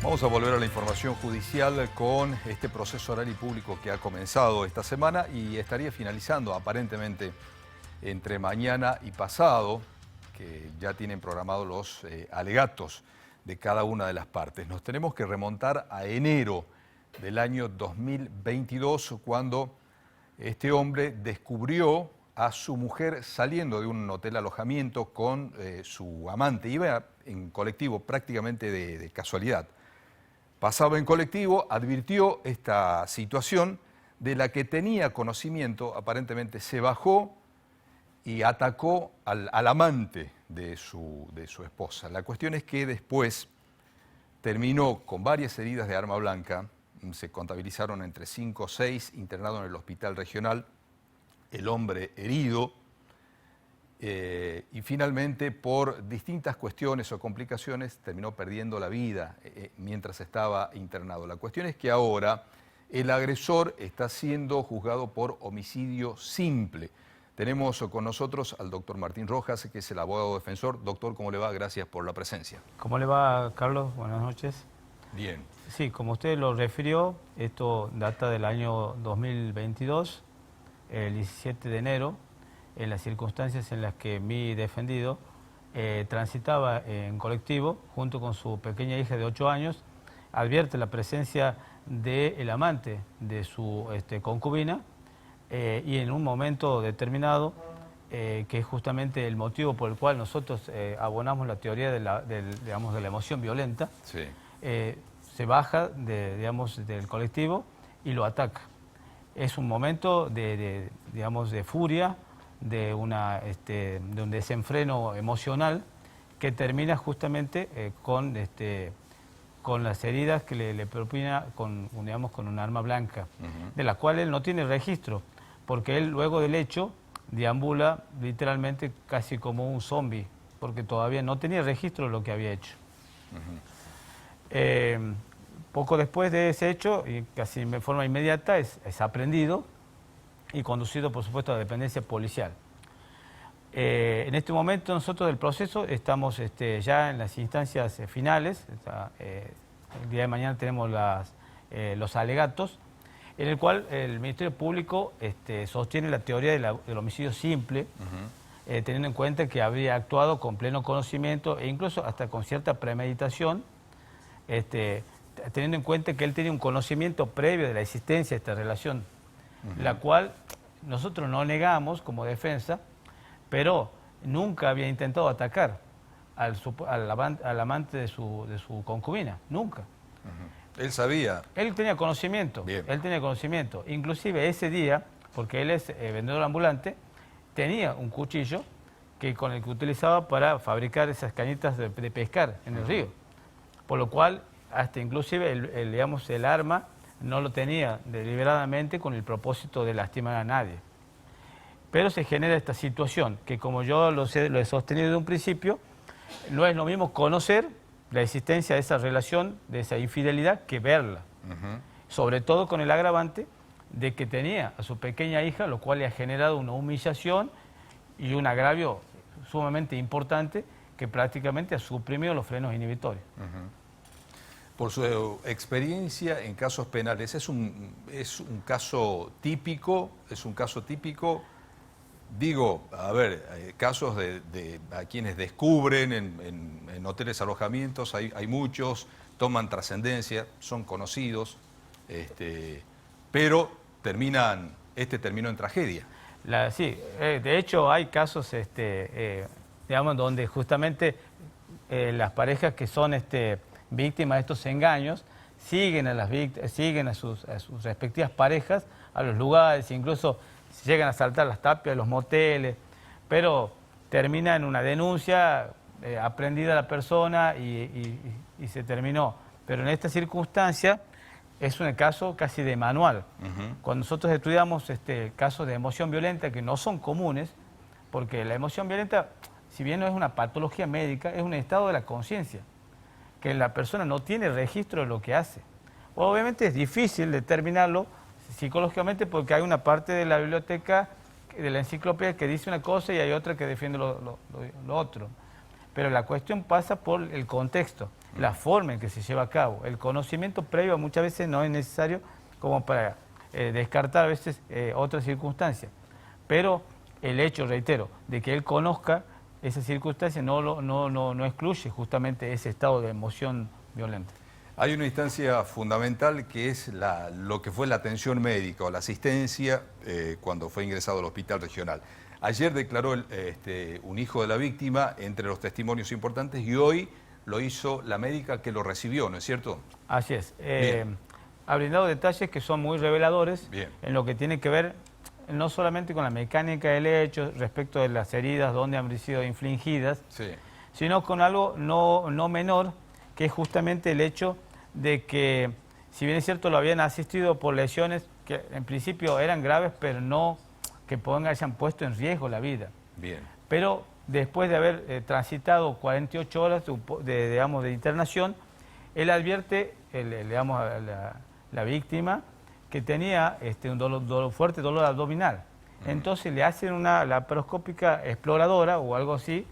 Vamos a volver a la información judicial con este proceso oral y público que ha comenzado esta semana y estaría finalizando aparentemente entre mañana y pasado, que ya tienen programados los alegatos de cada una de las partes. Nos tenemos que remontar a enero del año 2022, cuando este hombre descubrió a su mujer saliendo de un hotel alojamiento con su amante. Iba en colectivo prácticamente de casualidad. Pasaba en colectivo, advirtió esta situación de la que tenía conocimiento, aparentemente se bajó y atacó al amante de su esposa. La cuestión es que después terminó con varias heridas de arma blanca, se contabilizaron entre 5 o 6, internado en el hospital regional, el hombre herido, y finalmente por distintas cuestiones o complicaciones terminó perdiendo la vida mientras estaba internado. La cuestión es que ahora el agresor está siendo juzgado por homicidio simple. Tenemos con nosotros al doctor Martín Rojas, que es el abogado defensor. Doctor, ¿cómo le va? Gracias por la presencia. ¿Cómo le va, Carlos? Buenas noches. Bien. Sí, como usted lo refirió, esto data del año 2022, el 17 de enero, en las circunstancias en las que mi defendido transitaba en colectivo junto con su pequeña hija de 8 años, advierte la presencia del amante de su concubina y en un momento determinado, que es justamente el motivo por el cual nosotros abonamos la teoría de la emoción violenta, Sí. Se baja del colectivo y lo ataca. Es un momento de furia, de un desenfreno emocional que termina justamente con las heridas que le propina con un arma blanca, de la cual él no tiene registro, porque él luego del hecho deambula literalmente casi como un zombie, porque todavía no tenía registro de lo que había hecho. Poco después de ese hecho, y casi de forma inmediata, es aprehendido y conducido, por supuesto, a la dependencia policial. En este momento nosotros del proceso estamos ya en las instancias finales. El día de mañana tenemos los alegatos, en el cual el Ministerio Público sostiene la teoría del homicidio simple, teniendo en cuenta que habría actuado con pleno conocimiento e incluso hasta con cierta premeditación, teniendo en cuenta que él tenía un conocimiento previo de la existencia de esta relación, la cual nosotros no negamos como defensa, pero nunca había intentado atacar al amante de su concubina, nunca. Él sabía. Él tenía conocimiento, él tenía conocimiento. Inclusive ese día, porque él es vendedor ambulante, tenía un cuchillo con el que utilizaba para fabricar esas cañitas de pescar en el río. Por lo cual, hasta inclusive el arma no lo tenía deliberadamente con el propósito de lastimar a nadie. Pero se genera esta situación, que como yo lo he sostenido de un principio, no es lo mismo conocer la existencia de esa relación, de esa infidelidad, que verla. Sobre todo con el agravante de que tenía a su pequeña hija, lo cual le ha generado una humillación y un agravio sumamente importante que prácticamente ha suprimido los frenos inhibitorios. Por su experiencia en casos penales, ¿es un caso típico? ¿Es un caso típico? Digo, a ver, casos de a quienes descubren en hoteles alojamientos, hay muchos, toman trascendencia, son conocidos, pero terminó en tragedia. Sí, de hecho hay casos, donde justamente las parejas que son víctimas de estos engaños siguen a sus respectivas parejas a los lugares, incluso llegan a saltar las tapias de los moteles, pero termina en una denuncia, aprendida la persona y se terminó. Pero en esta circunstancia es un caso casi de manual. Cuando nosotros estudiamos casos de emoción violenta, que no son comunes, porque la emoción violenta, si bien no es una patología médica, es un estado de la conciencia, que la persona no tiene registro de lo que hace. Obviamente es difícil determinarlo psicológicamente porque hay una parte de la biblioteca, de la enciclopedia, que dice una cosa y hay otra que defiende lo otro. Pero la cuestión pasa por el contexto. la forma en que se lleva a cabo. El conocimiento previo muchas veces no es necesario como para descartar a veces otras circunstancias. Pero el hecho, reitero, de que él conozca esa circunstancia no excluye justamente ese estado de emoción violenta. Hay una instancia fundamental que es lo que fue la atención médica o la asistencia cuando fue ingresado al hospital regional. Ayer declaró un hijo de la víctima entre los testimonios importantes y hoy lo hizo la médica que lo recibió, ¿no es cierto? Así es. Ha brindado detalles que son muy reveladores en lo que tiene que ver no solamente con la mecánica del hecho respecto de las heridas donde han sido infligidas, sino con algo no menor, que es justamente el hecho de que, si bien es cierto, lo habían asistido por lesiones que en principio eran graves, pero no que hayan puesto en riesgo la vida. Bien. Pero después de haber transitado 48 horas de internación, él advierte, la víctima, que tenía un fuerte dolor abdominal. Entonces le hacen una laparoscópica exploradora o algo así,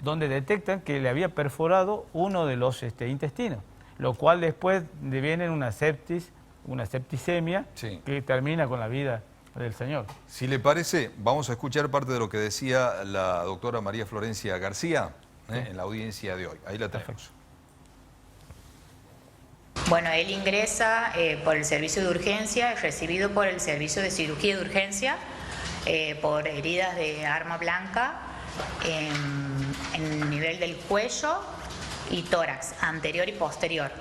donde detectan que le había perforado uno de los intestinos, lo cual después deviene en una septicemia que termina con la vida del señor. Si le parece, vamos a escuchar parte de lo que decía la doctora María Florencia García en la audiencia de hoy. Ahí la tenemos. Perfecto. Bueno, él ingresa por el servicio de urgencia, recibido por el servicio de cirugía de urgencia, por heridas de arma blanca en el nivel del cuello y tórax, anterior y posterior.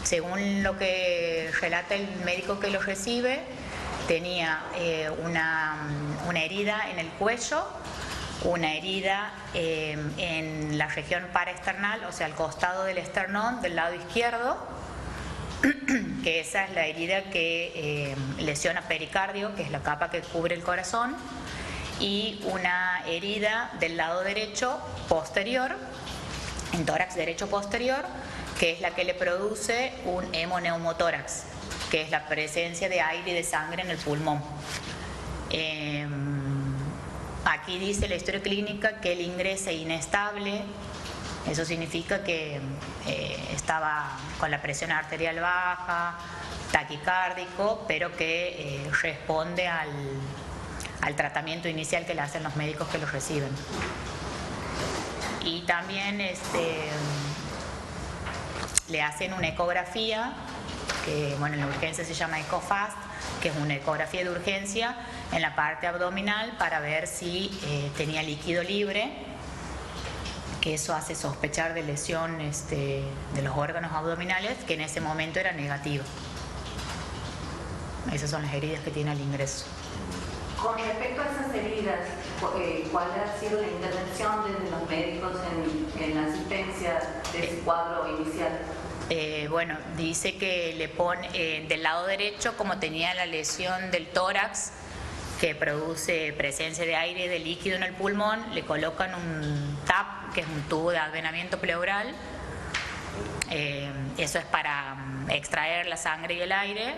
Según lo que relata el médico que lo recibe, tenía una herida en el cuello, una herida en la región paraesternal, o sea, al costado del esternón, del lado izquierdo, que esa es la herida que lesiona pericardio, que es la capa que cubre el corazón, y una herida del lado derecho posterior, en tórax derecho posterior, que es la que le produce un hemoneumotórax, que es la presencia de aire y de sangre en el pulmón. Aquí dice la historia clínica que él ingresa inestable. Eso significa que estaba con la presión arterial baja, taquicárdico, pero que responde al tratamiento inicial que le hacen los médicos que lo reciben. Y también le hacen una ecografía, que en la urgencia se llama EcoFast, que es una ecografía de urgencia en la parte abdominal para ver si tenía líquido libre, que eso hace sospechar de lesión de los órganos abdominales, que en ese momento era negativa. Esas son las heridas que tiene al ingreso. Con respecto a esas heridas, ¿cuál ha sido la intervención desde los médicos en la asistencia de ese cuadro inicial? Dice que le pone del lado derecho, como tenía la lesión del tórax, que produce presencia de aire y de líquido en el pulmón, le colocan un TAP, que es un tubo de advenamiento pleural. Eso es para extraer la sangre y el aire.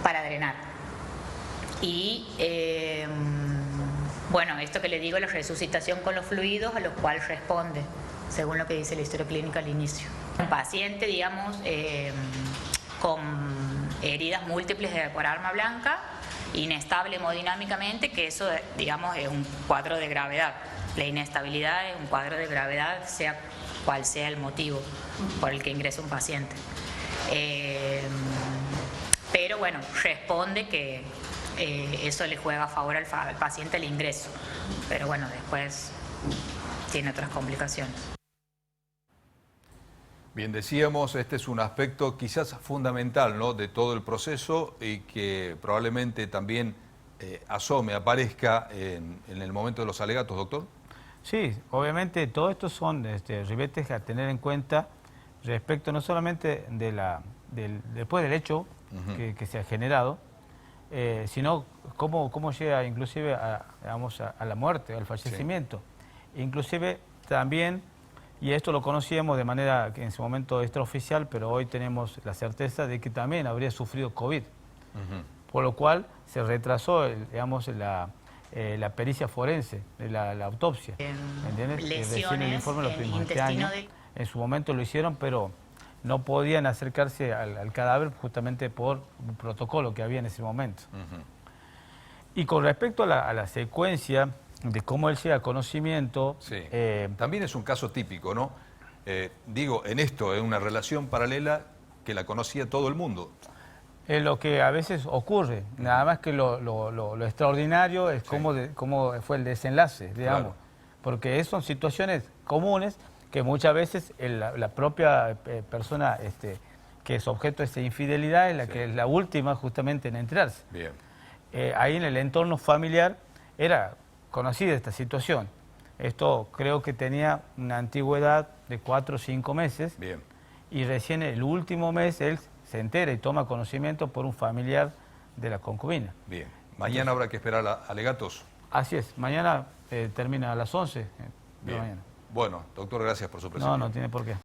¿Para drenar? Y esto que le digo, la resucitación con los fluidos, a los cuales responde, según lo que dice la historia clínica al inicio. Un paciente, con heridas múltiples por arma blanca, inestable hemodinámicamente, que eso, es un cuadro de gravedad. La inestabilidad es un cuadro de gravedad, sea cual sea el motivo por el que ingresa un paciente. Pero responde que eso le juega a favor al paciente el ingreso. Pero después tiene otras complicaciones. Bien, decíamos, este es un aspecto quizás fundamental, ¿no?, de todo el proceso y que probablemente también aparezca en el momento de los alegatos, doctor. Sí, obviamente todo esto son ribetes a tener en cuenta respecto no solamente después del hecho que se ha generado, sino cómo llega inclusive a la muerte, al fallecimiento. Inclusive también, y esto lo conocíamos de manera que en su momento extraoficial, pero hoy tenemos la certeza de que también habría sufrido COVID, por lo cual se retrasó la pericia forense, la autopsia. ¿Entiendes? Lesiones recién el informe lo en tuvimos este intestino año. En su momento lo hicieron, pero no podían acercarse al cadáver justamente por un protocolo que había en ese momento. Y con respecto a la secuencia de cómo él llega a conocimiento... Sí. También es un caso típico, ¿no? Digo, en esto, en una relación paralela que la conocía todo el mundo. Es lo que a veces ocurre, nada más que lo extraordinario es cómo fue el desenlace, digamos. Claro. Porque son situaciones comunes que muchas veces la propia persona que es objeto de esa infidelidad es la que es la última justamente en enterarse. Bien. Ahí en el entorno familiar era conocida esta situación. Esto creo que tenía una antigüedad de 4 o 5 meses. Bien. Y recién el último mes él se entera y toma conocimiento por un familiar de la concubina. Bien. Mañana habrá que esperar alegatos. Así es. Mañana termina a las 11 de la Bien. mañana. Bueno, doctor, gracias por su presencia. No tiene por qué.